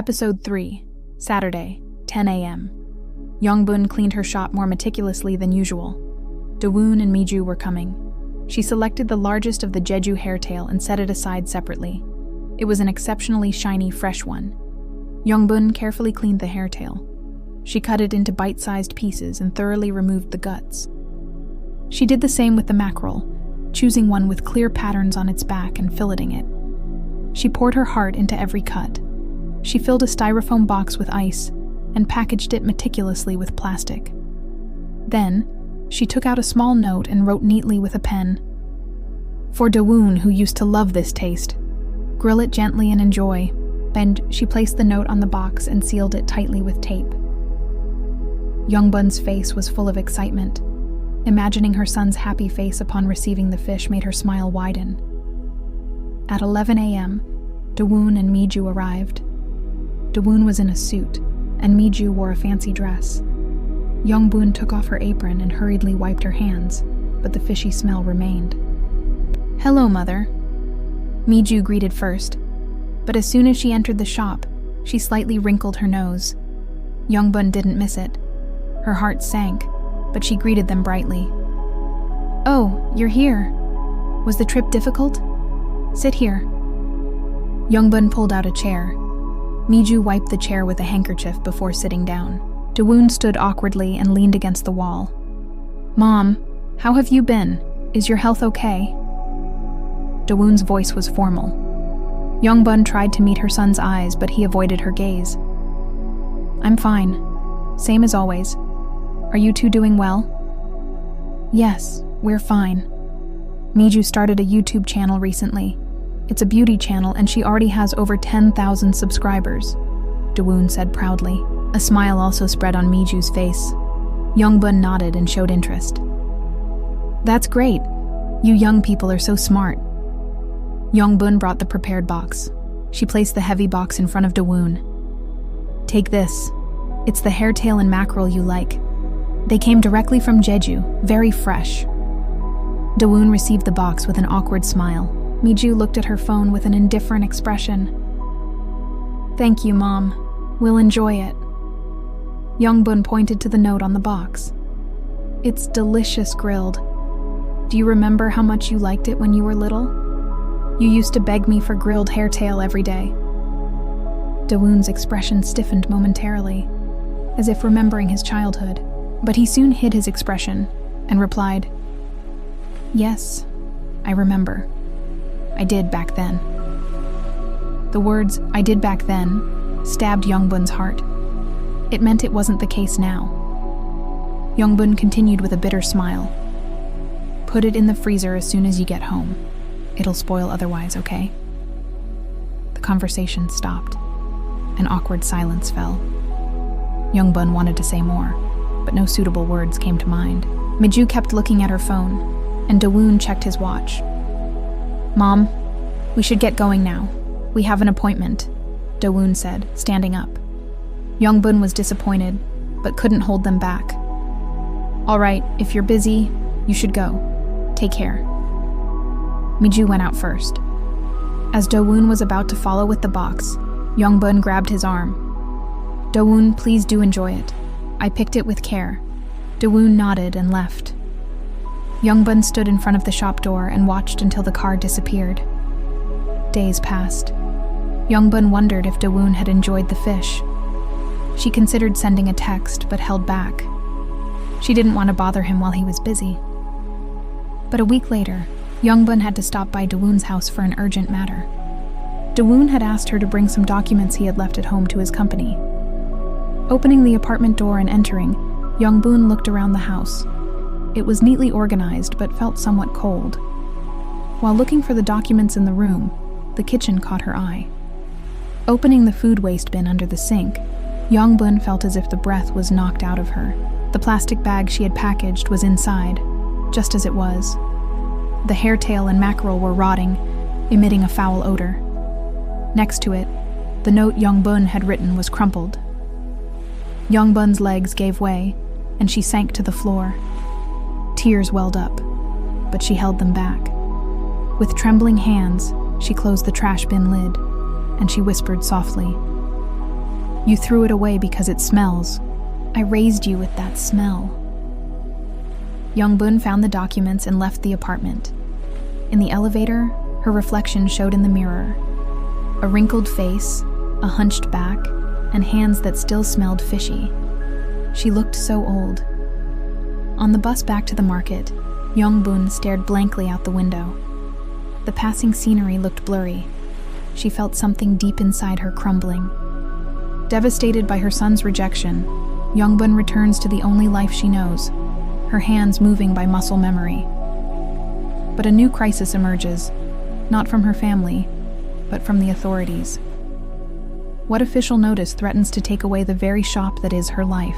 Episode 3, Saturday, 10 a.m. Youngbun cleaned her shop more meticulously than usual. Dawoon and Miju were coming. She selected the largest of the Jeju hairtail and set it aside separately. It was an exceptionally shiny, fresh one. Youngbun carefully cleaned the hairtail. She cut it into bite-sized pieces and thoroughly removed the guts. She did the same with the mackerel, choosing one with clear patterns on its back and filleting it. She poured her heart into every cut. She filled a styrofoam box with ice and packaged it meticulously with plastic. Then, she took out a small note and wrote neatly with a pen. "For Dawoon, who used to love this taste. Grill it gently and enjoy." Then she placed the note on the box and sealed it tightly with tape. Youngbun's face was full of excitement. Imagining her son's happy face upon receiving the fish made her smile widen. At 11 a.m., Dawoon and Miju arrived. Dawoon was in a suit, and Miju wore a fancy dress. Youngbun took off her apron and hurriedly wiped her hands, but the fishy smell remained. "Hello, Mother." Miju greeted first, but as soon as she entered the shop, she slightly wrinkled her nose. Youngbun didn't miss it. Her heart sank, but she greeted them brightly. "Oh, you're here. Was the trip difficult? Sit here." Youngbun pulled out a chair. Miju wiped the chair with a handkerchief before sitting down. Dawoon stood awkwardly and leaned against the wall. "Mom, how have you been? Is your health okay?" Dawoon's voice was formal. Youngbun tried to meet her son's eyes, but he avoided her gaze. "I'm fine. Same as always. Are you two doing well?" "Yes, we're fine. Miju started a YouTube channel recently. It's a beauty channel and she already has over 10,000 subscribers," Dawoon said proudly. A smile also spread on Miju's face. Youngbun nodded and showed interest. "That's great. You young people are so smart." Youngbun brought the prepared box. She placed the heavy box in front of Dawoon. "Take this. It's the hairtail and mackerel you like. They came directly from Jeju, very fresh." Dawoon received the box with an awkward smile. Miju looked at her phone with an indifferent expression. "Thank you, Mom. We'll enjoy it." Youngbun pointed to the note on the box. "It's delicious grilled. Do you remember how much you liked it when you were little? You used to beg me for grilled hairtail every day." Dawoon's expression stiffened momentarily, as if remembering his childhood, but he soon hid his expression and replied, "Yes, I remember. I did back then." The words, "I did back then," stabbed Youngbun's heart. It meant it wasn't the case now. Youngbun continued with a bitter smile. "Put it in the freezer as soon as you get home. It'll spoil otherwise, okay?" The conversation stopped. An awkward silence fell. Youngbun wanted to say more, but no suitable words came to mind. Miju kept looking at her phone, and Dawoon checked his watch. "Mom, we should get going now. We have an appointment," Dawoon said, standing up. Youngbun was disappointed, but couldn't hold them back. "All right, if you're busy, you should go. Take care." Miju went out first. As Dawoon was about to follow with the box, Youngbun grabbed his arm. "Dawoon, please do enjoy it. I picked it with care." Dawoon nodded and left. Youngbun stood in front of the shop door and watched until the car disappeared. Days passed. Youngbun wondered if Dawoon had enjoyed the fish. She considered sending a text, but held back. She didn't want to bother him while he was busy. But a week later, Youngbun had to stop by Dawoon's house for an urgent matter. Dawoon had asked her to bring some documents he had left at home to his company. Opening the apartment door and entering, Youngbun looked around the house. It was neatly organized, but felt somewhat cold. While looking for the documents in the room, the kitchen caught her eye. Opening the food waste bin under the sink, Youngbun felt as if the breath was knocked out of her. The plastic bag she had packaged was inside, just as it was. The hairtail and mackerel were rotting, emitting a foul odor. Next to it, the note Youngbun had written was crumpled. Youngbun's legs gave way, and she sank to the floor. Tears welled up, but she held them back. With trembling hands, she closed the trash bin lid, and she whispered softly, You threw it away because it smells. I raised you with that smell. Youngbun found the documents and left the apartment. In the elevator, her reflection showed in the mirror. A wrinkled face, a hunched back, and hands that still smelled fishy. She looked so old. On the bus back to the market, Youngbun stared blankly out the window. The passing scenery looked blurry. She felt something deep inside her crumbling. Devastated by her son's rejection, Youngbun returns to the only life she knows, her hands moving by muscle memory. But a new crisis emerges, not from her family, but from the authorities. What official notice threatens to take away the very shop that is her life?